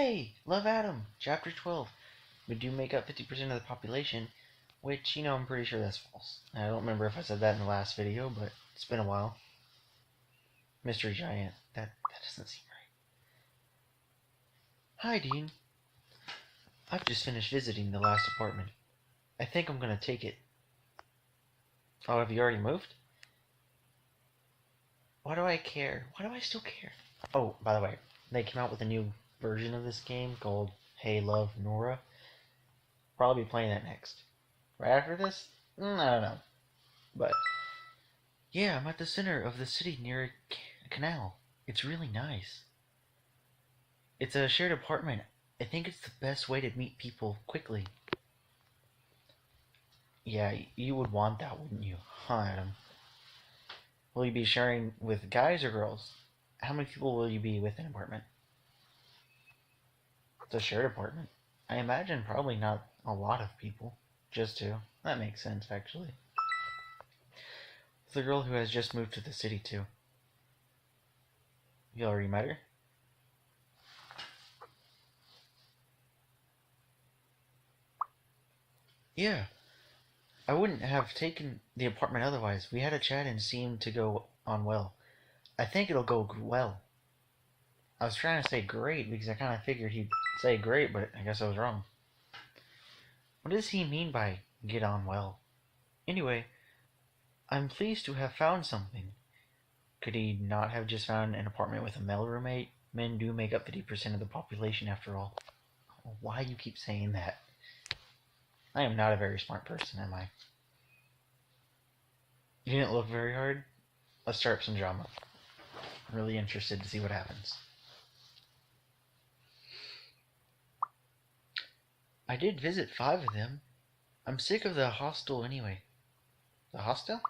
Hey! Love Adam! Chapter 12. We do make up 50% of the population, which, I'm pretty sure that's false. I don't remember if I said that in the last video, but it's been a while. Mystery Giant. That doesn't seem right. Hi, Dean. I've just finished visiting the last apartment. I think I'm gonna take it. Oh, have you already moved? Why do I care? Why do I still care? Oh, by the way, they came out with a new version of this game called Hey Love Nora. Probably be playing that next. Right after this? I don't know. But yeah, I'm at the center of the city near a canal. It's really nice. It's a shared apartment. I think it's the best way to meet people quickly. Yeah, you would want that, wouldn't you? Huh, Adam? Will you be sharing with guys or girls? How many people will you be with in an apartment? It's a shared apartment. I imagine probably not a lot of people. Just two. That makes sense, actually. It's the girl who has just moved to the city, too. You already met her? Yeah. I wouldn't have taken the apartment otherwise. We had a chat and seemed to go on well. I think it'll go well. I was trying to say great because I kind of figured he'd say great, but I guess I was wrong. What does he mean by get on well? Anyway, I'm pleased to have found something. Could he not have just found an apartment with a male roommate? Men do make up 50% of the population after all. Why you keep saying that? I am not a very smart person, am I? You didn't look very hard? Let's start up some drama. I'm really interested to see what happens. I did visit 5 of them. I'm sick of the hostel anyway. The hostel?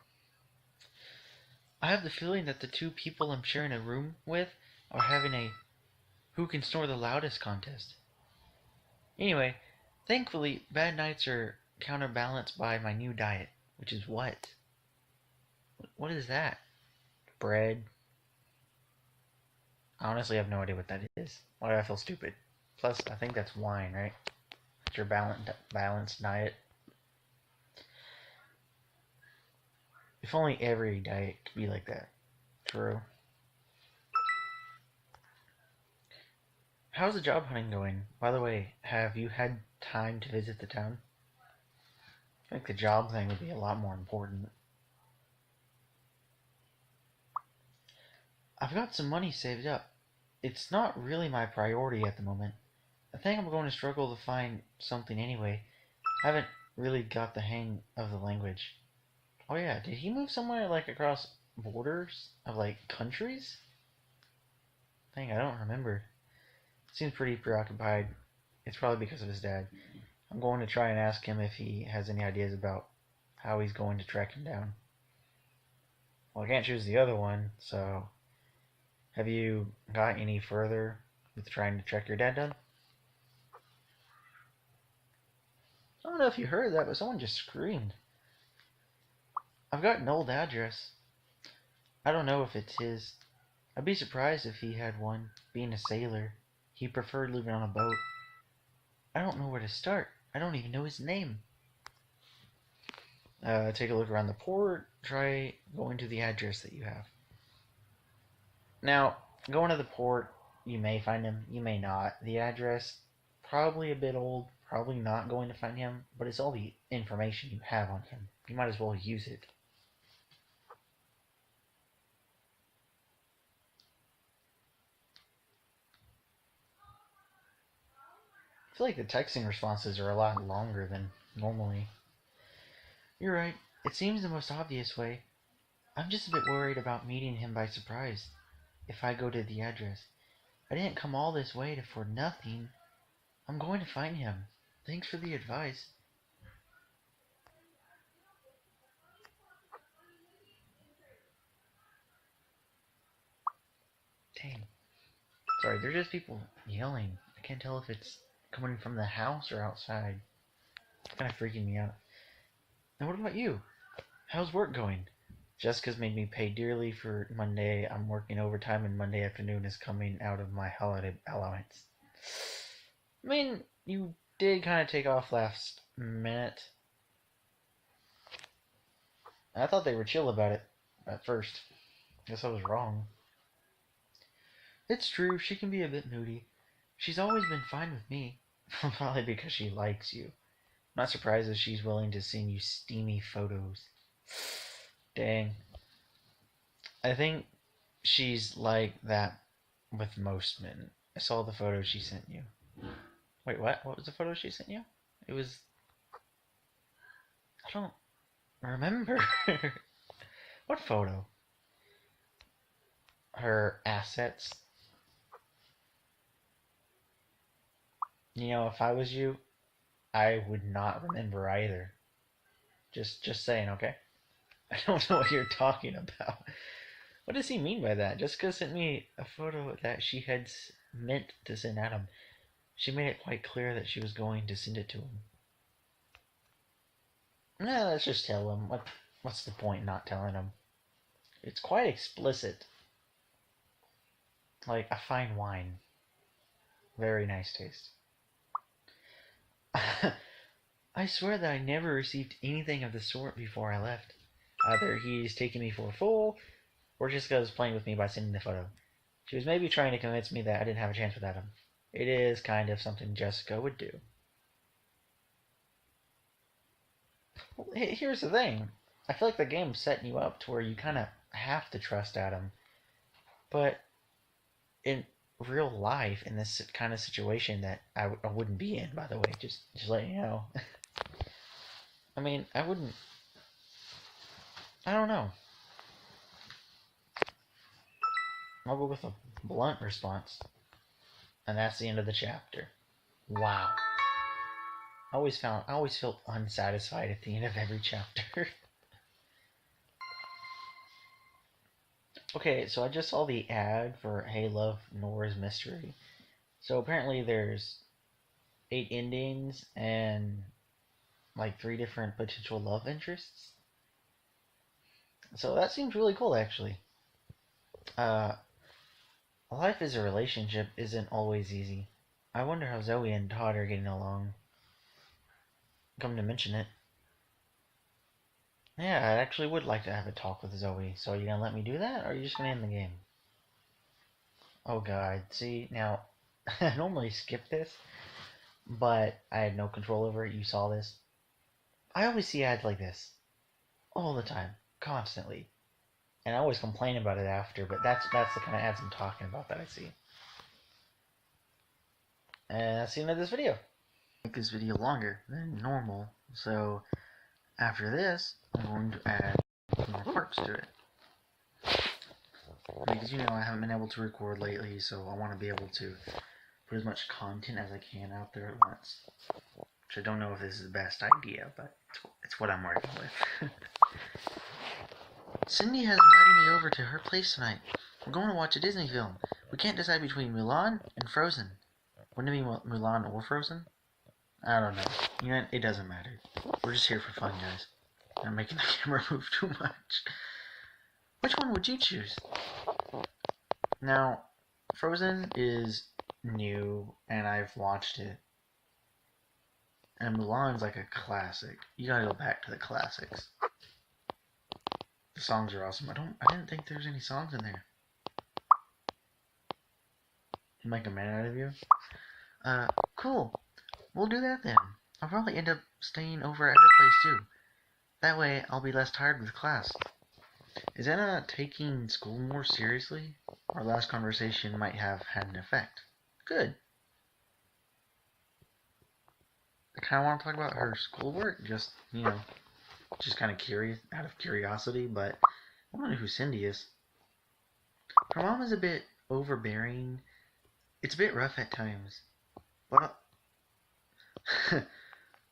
I have the feeling that the 2 people I'm sharing a room with are having a who can snore the loudest contest. Anyway, thankfully, bad nights are counterbalanced by my new diet, which is what? What is that? Bread? I honestly have no idea what that is. Why do I feel stupid? Plus, I think that's wine, right? It's your balanced diet. If only every diet could be like that. True. How's the job hunting going? By the way, have you had time to visit the town? I think the job thing would be a lot more important. I've got some money saved up. It's not really my priority at the moment. I think I'm going to struggle to find something anyway. I haven't really got the hang of the language. Oh yeah, did he move somewhere like across borders of like countries? Dang, I don't remember. Seems pretty preoccupied. It's probably because of his dad. I'm going to try and ask him if he has any ideas about how he's going to track him down. Well, I can't choose the other one, so have you got any further with trying to track your dad down? I don't know if you heard that, but someone just screamed. I've got an old address. I don't know if it's his. I'd be surprised if he had one. Being a sailor, he preferred living on a boat. I don't know where to start. I don't even know his name. Take a look around the port. Try going to the address that you have. Now, going to the port, you may find him, you may not. The address, probably a bit old, probably not going to find him, but it's all the information you have on him. You might as well use it. I feel like the texting responses are a lot longer than normally. You're right. It seems the most obvious way. I'm just a bit worried about meeting him by surprise. If I go to the address. I didn't come all this way for nothing. I'm going to find him. Thanks for the advice. Dang. Sorry, they're just people yelling. I can't tell if it's coming from the house or outside. It's kind of freaking me out. Now what about you? How's work going? Jessica's made me pay dearly for Monday. I'm working overtime and Monday afternoon is coming out of my holiday allowance. I mean, you did kind of take off last minute. I thought they were chill about it at first. Guess I was wrong. It's true, she can be a bit moody. She's always been fine with me. Probably because she likes you. I'm not surprised that she's willing to send you steamy photos. Dang. I think she's like that with most men. I saw the photo she sent you. Wait, what? What was the photo she sent you? It was... I don't remember. What photo? Her assets? You know, if I was you, I would not remember either. Just saying, okay? I don't know what you're talking about. What does he mean by that? Jessica sent me a photo that she had meant to send Adam. She made it quite clear that she was going to send it to him. Nah, let's just tell him. What's the point not telling him? It's quite explicit. Like a fine wine. Very nice taste. I swear that I never received anything of the sort before I left. Either he's taking me for a fool, or Jessica was playing with me by sending the photo. She was maybe trying to convince me that I didn't have a chance with Adam. It is kind of something Jessica would do. Well, here's the thing. I feel like the game's setting you up to where you kind of have to trust Adam. But in real life, in this kind of situation that I wouldn't be in, by the way, just letting you know. I mean, I wouldn't... I don't know. I'll go with a blunt response. And that's the end of the chapter. Wow. I always felt unsatisfied at the end of every chapter. Okay, so I just saw the ad for Hey Love Nora's Mystery. So apparently there's 8 endings and like 3 different potential love interests. So that seems really cool, actually. Life as a relationship isn't always easy. I wonder how Zoe and Todd are getting along. Come to mention it. Yeah, I actually would like to have a talk with Zoe. So are you gonna let me do that, or are you just gonna end the game? Oh god, see, now, I normally skip this, but I had no control over it. You saw this. I always see ads like this. All the time. Constantly. And I always complain about it after, but that's the kind of ads I'm talking about that I see. And that's the end of this video. Make this video longer than normal, so after this, I'm going to add more parts to it. Because you know I haven't been able to record lately, so I want to be able to put as much content as I can out there at once. Which I don't know if this is the best idea, but it's what I'm working with. Cindy has invited me over to her place tonight. We're going to watch a Disney film. We can't decide between Mulan and Frozen. Wouldn't it be Mulan or Frozen? I don't know. You know, it doesn't matter. We're just here for fun, guys. I'm making the camera move too much. Which one would you choose? Now, Frozen is new, and I've watched it. And Mulan's like a classic. You gotta go back to the classics. The songs are awesome. I didn't think there was any songs in there. Make a man out of you? Cool. We'll do that then. I'll probably end up staying over at her place too. That way, I'll be less tired with class. Is Anna taking school more seriously? Our last conversation might have had an effect. Good. I kind of want to talk about her schoolwork, just, you know, just kind of curious, out of curiosity, but I want to know who Cindy is. Her mom is a bit overbearing. It's a bit rough at times. But,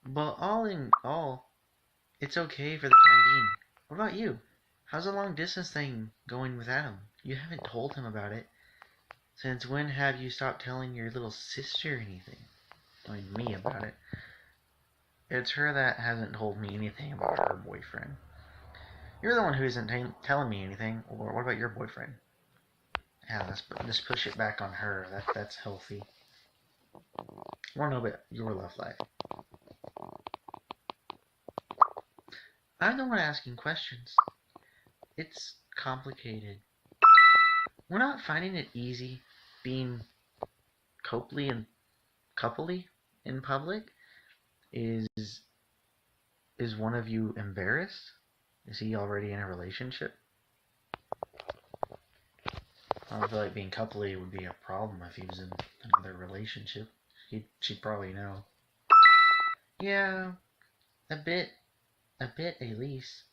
but all in all, it's okay for the time being. What about you? How's the long distance thing going with Adam? You haven't told him about it. Since when have you stopped telling your little sister anything? I mean, me about it. It's her that hasn't told me anything about her boyfriend. You're the one who isn't telling me anything. Or what about your boyfriend? Yeah, let's push it back on her. That's healthy. I want to know about your love life. I'm the one asking questions. It's complicated. We're not finding it easy being copley and coupley in public. Is is one of you embarrassed? Is he already in a relationship? I don't feel like being coupley would be a problem if he was in another relationship. She'd probably know. Yeah, a bit at least.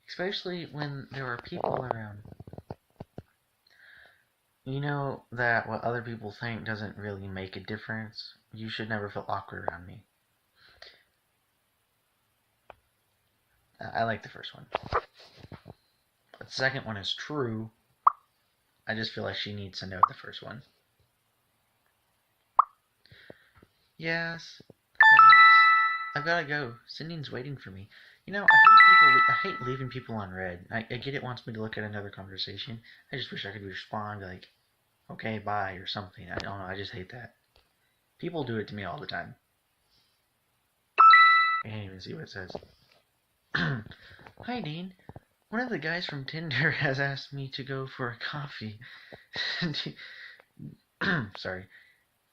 Especially when there are people around. You know that what other people think doesn't really make a difference. You should never feel awkward around me. I like the first one. The second one is true. I just feel like she needs to know the first one. Yes. Thanks. I've gotta go. Cindy's waiting for me. You know, I hate leaving people on red. I get it wants me to look at another conversation. I just wish I could respond like, okay, bye, or something. I don't know. I just hate that. People do it to me all the time. I can't even see what it says. Hi, Dean. One of the guys from Tinder has asked me to go for a coffee. Sorry.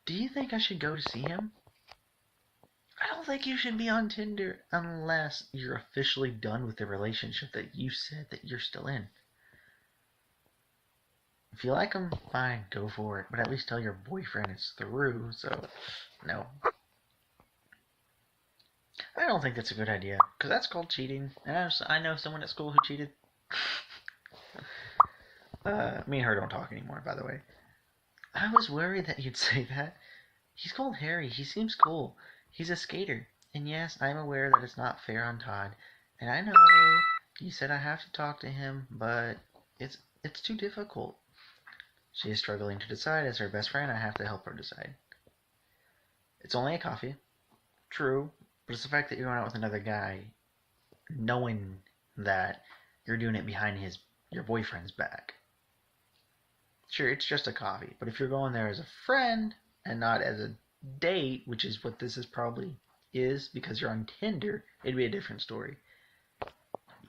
Do you think I should go to see him? I don't think you should be on Tinder unless you're officially done with the relationship that you said that you're still in. If you like him, fine, go for it. But at least tell your boyfriend it's through, so no. I don't think that's a good idea, because that's called cheating. And I know someone at school who cheated. Me and her don't talk anymore, by the way. I was worried that you'd say that. He's called Harry. He seems cool. He's a skater. And yes, I'm aware that it's not fair on Todd. And I know you said I have to talk to him, but it's too difficult. She is struggling to decide. As her best friend, I have to help her decide. It's only a coffee. True. But it's the fact that you're going out with another guy, knowing that you're doing it behind your boyfriend's back. Sure, it's just a coffee. But if you're going there as a friend and not as a date, which is what this is probably is because you're on Tinder, it'd be a different story.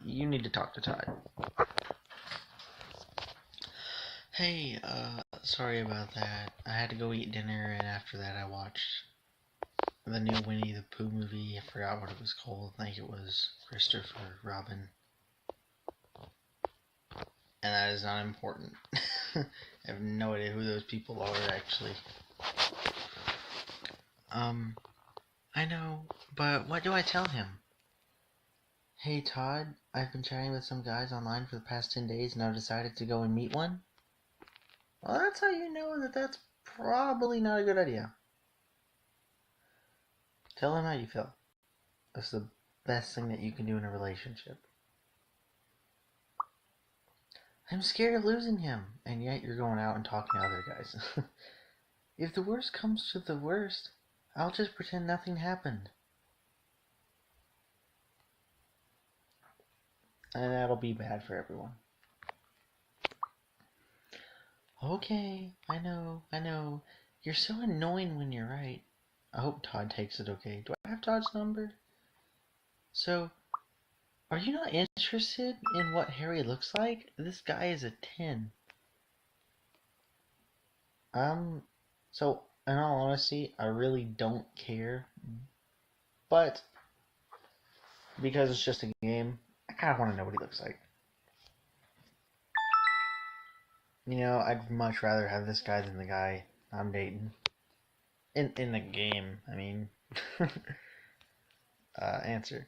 You need to talk to Todd. Hey, sorry about that. I had to go eat dinner, and after that I watched the new Winnie the Pooh movie. I forgot what it was called. I think it was Christopher Robin. And that is not important. I have no idea who those people are, actually. I know, but what do I tell him? Hey Todd, I've been chatting with some guys online for the past 10 days and I've decided to go and meet one. Well, that's how you know that that's probably not a good idea. Tell him how you feel. That's the best thing that you can do in a relationship. I'm scared of losing him, and yet you're going out and talking to other guys. If the worst comes to the worst, I'll just pretend nothing happened. And that'll be bad for everyone. Okay, I know. You're so annoying when you're right. I hope Todd takes it okay. Do I have Todd's number? So, are you not interested in what Harry looks like? This guy is a 10. So, in all honesty, I really don't care. But, because it's just a game, I kind of want to know what he looks like. You know, I'd much rather have this guy than the guy I'm dating. In the game, I mean. Answer.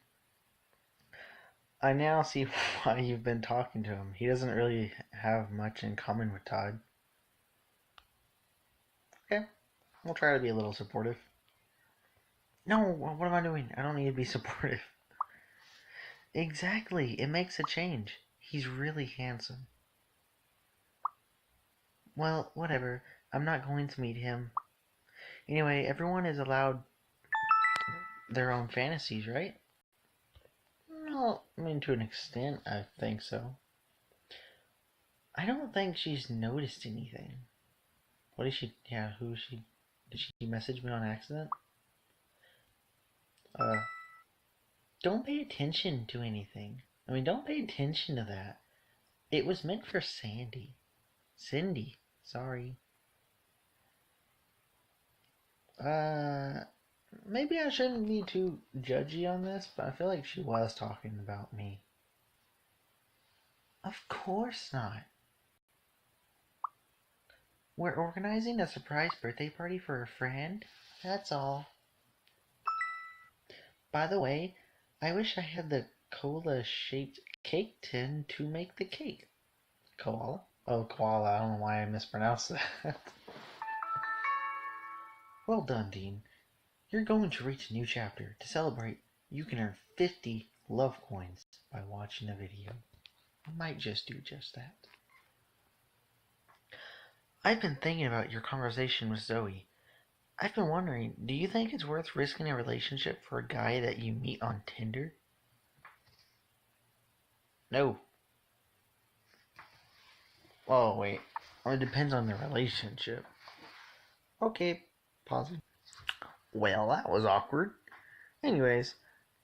I now see why you've been talking to him. He doesn't really have much in common with Todd. Okay, we'll try to be a little supportive. No, what am I doing? I don't need to be supportive. Exactly, it makes a change. He's really handsome. Well, whatever. I'm not going to meet him. Anyway, everyone is allowed their own fantasies, right? Well, I mean, to an extent, I think so. I don't think she's noticed anything. What is she? Yeah, who is she Did she message me on accident? Uh, don't pay attention to anything. I mean, don't pay attention to that. It was meant for Sandy. Cindy. Sorry. Uh, maybe I shouldn't be too judgy on this, but I feel like she was talking about me. Of course not. We're organizing a surprise birthday party for a friend. That's all. By the way, I wish I had the cola-shaped cake tin to make the cake. Koala? Oh, koala. I don't know why I mispronounced that. Well done, Dean. You're going to reach a new chapter. To celebrate, you can earn 50 love coins by watching a video. I might just do just that. I've been thinking about your conversation with Zoe. I've been wondering, do you think it's worth risking a relationship for a guy that you meet on Tinder? No. Oh, wait. Well, it depends on the relationship. Okay, pausing. Well, that was awkward. Anyways,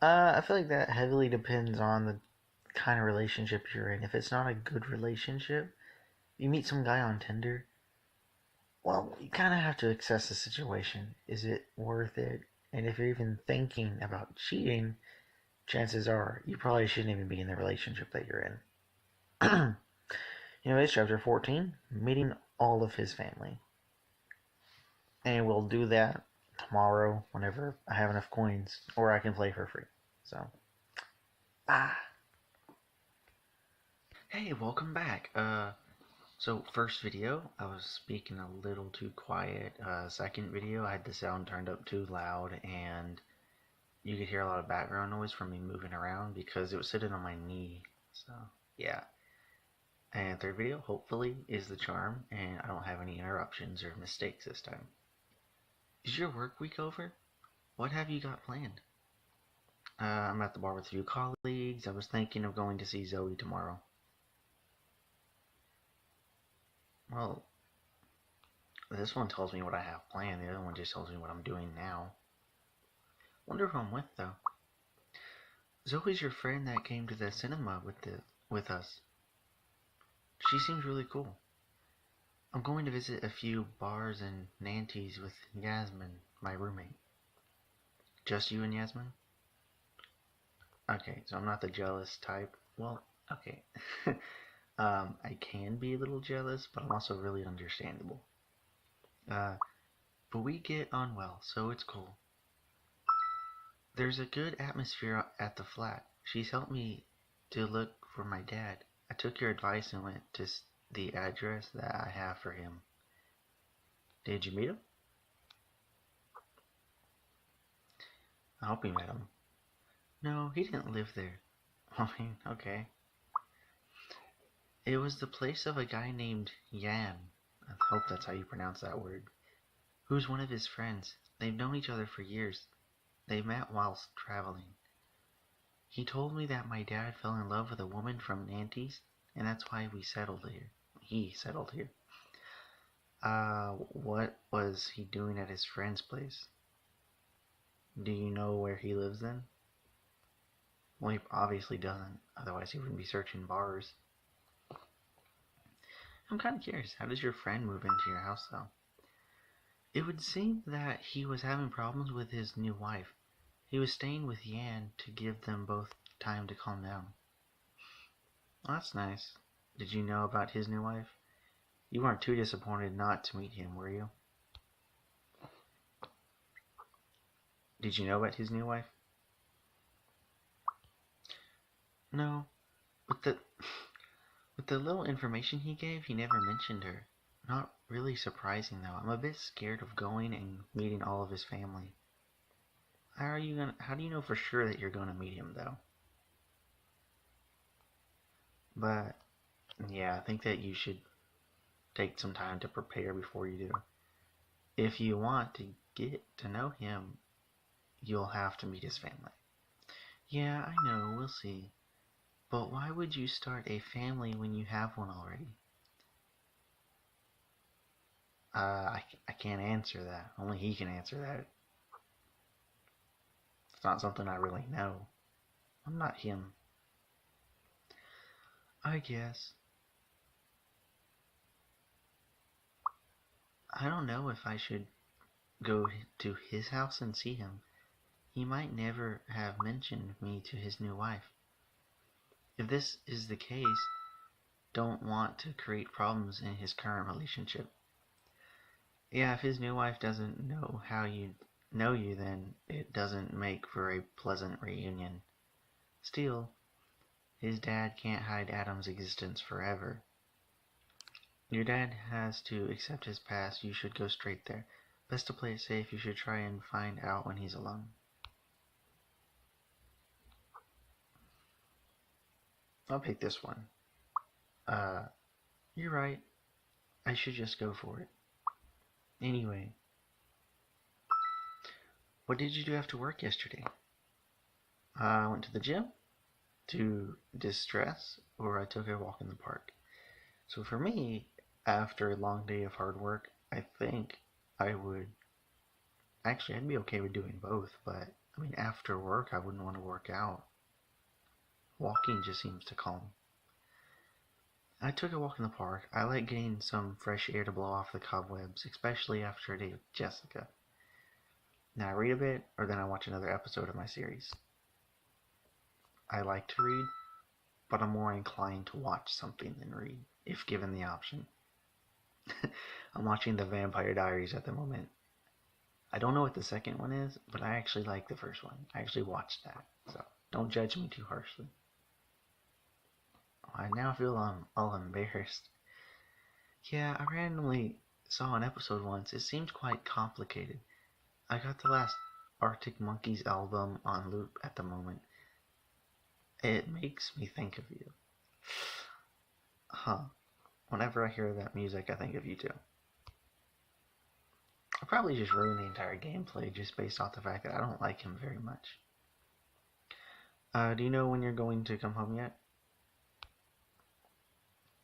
I feel like that heavily depends on the kind of relationship you're in. If it's not a good relationship, you meet some guy on Tinder, well, you kind of have to assess the situation. Is it worth it? And if you're even thinking about cheating, chances are you probably shouldn't even be in the relationship that you're in. Anyways, chapter 14, meeting all of his family. And we'll do that tomorrow whenever I have enough coins, or I can play for free. So, hey, welcome back. So first video, I was speaking a little too quiet. Second video, I had the sound turned up too loud, and you could hear a lot of background noise from me moving around because it was sitting on my knee. So, yeah. And third video, hopefully, is the charm, and I don't have any interruptions or mistakes this time. Is your work week over? What have you got planned? I'm at the bar with a few colleagues. I was thinking of going to see Zoe tomorrow. Well, this one tells me what I have planned. The other one just tells me what I'm doing now. Wonder who I'm with, though. Zoe's your friend that came to the cinema with us. She seems really cool. I'm going to visit a few bars and Nantes with Yasmin, my roommate. Just you and Yasmin? Okay, so I'm not the jealous type. Well, okay. I can be a little jealous, but I'm also really understandable. But we get on well, so it's cool. There's a good atmosphere at the flat. She's helped me to look for my dad. I took your advice and went to the address that I have for him. Did you meet him? I hope you met him. No, he didn't live there. I mean, okay. It was the place of a guy named Yan. I hope that's how you pronounce that word. Who's one of his friends. They've known each other for years. They met whilst traveling. He told me that my dad fell in love with a woman from Nantes, and that's why we settled here. He settled here. What was he doing at his friend's place? Do you know where he lives then? Well, he obviously doesn't, otherwise he wouldn't be searching bars. I'm kind of curious, how does your friend move into your house, though? It would seem that he was having problems with his new wife. He was staying with Yan to give them both time to calm down. Well, that's nice. Did you know about his new wife? You weren't too disappointed not to meet him, were you? Did you know about his new wife? No. With the little information he gave, he never mentioned her. Not really surprising, though. I'm a bit scared of going and meeting all of his family. How do you know for sure that you're gonna meet him, though? But yeah, I think that you should take some time to prepare before you do. If you want to get to know him, you'll have to meet his family. Yeah, I know, we'll see. But why would you start a family when you have one already? I can't answer that. Only he can answer that. It's not something I really know. I'm not him. I guess. I don't know if I should go to his house and see him. He might never have mentioned me to his new wife. If this is the case, don't want to create problems in his current relationship. Yeah, if his new wife doesn't know how you know you, then it doesn't make for a pleasant reunion. Still, his dad can't hide Adam's existence forever. Your dad has to accept his past. You should go straight there. Best to play it safe. You should try and find out when he's alone. I'll pick this one. You're right. I should just go for it. Anyway, what did you do after work yesterday? I went to the gym to distress, or I took a walk in the park. So for me, after a long day of hard work, I think I would... Actually, I'd be okay with doing both, but I mean, after work, I wouldn't want to work out. Walking just seems to calm. I took a walk in the park. I like getting some fresh air to blow off the cobwebs, especially after a day with Jessica. Now I read a bit, or then I watch another episode of my series. I like to read, but I'm more inclined to watch something than read, if given the option. I'm watching The Vampire Diaries at the moment. I don't know what the second one is, but I actually like the first one. I actually watched that, so don't judge me too harshly. I now feel all embarrassed. Yeah, I randomly saw an episode once. It seemed quite complicated. I got the last Arctic Monkeys album on loop at the moment. It makes me think of you. Huh. Whenever I hear that music, I think of you too. I'll probably just ruin the entire gameplay just based off the fact that I don't like him very much. Do you know when you're going to come home yet?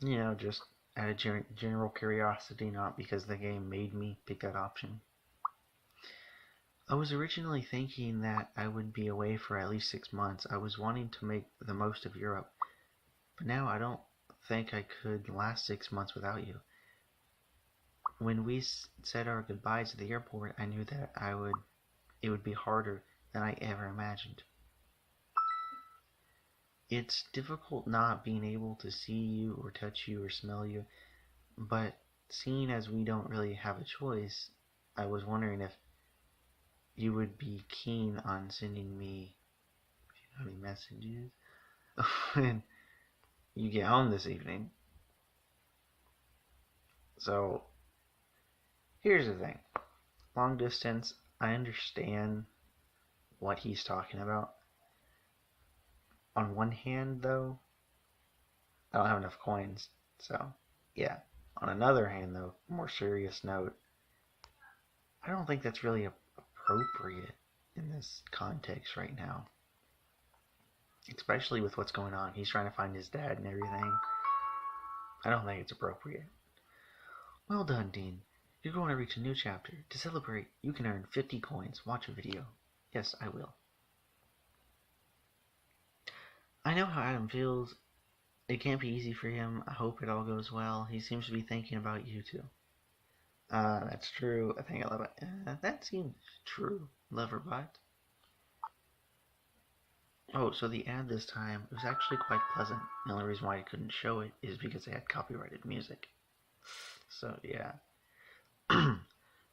You know, just out of general curiosity, not because the game made me pick that option. I was originally thinking that I would be away for at least 6 months. I was wanting to make the most of Europe. But now I don't think I could last 6 months without you. When we said our goodbyes at the airport, I knew that it would be harder than I ever imagined. It's difficult not being able to see you or touch you or smell you, but seeing as we don't really have a choice, I was wondering if you would be keen on sending me any messages when you get home this evening. So, here's the thing. Long distance, I understand what he's talking about. On one hand, though, I don't have enough coins, so, yeah. On another hand, though, more serious note, I don't think that's really appropriate in this context right now. Especially with what's going on. He's trying to find his dad and everything. I don't think it's appropriate. Well done, Dean. You're going to reach a new chapter. To celebrate, you can earn 50 coins. Watch a video. Yes, I will. I know how Adam feels. It can't be easy for him. I hope it all goes well. He seems to be thinking about you too. That's true. I think I love it. That seems true, Loverbot. Oh, so the ad this time was actually quite pleasant. The only reason why I couldn't show it is because they had copyrighted music. So, yeah.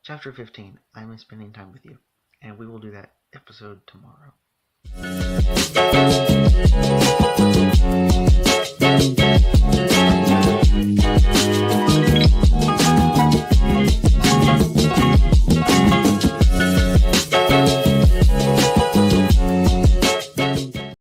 Chapter 15. I miss spending time with you. And we will do that episode tomorrow.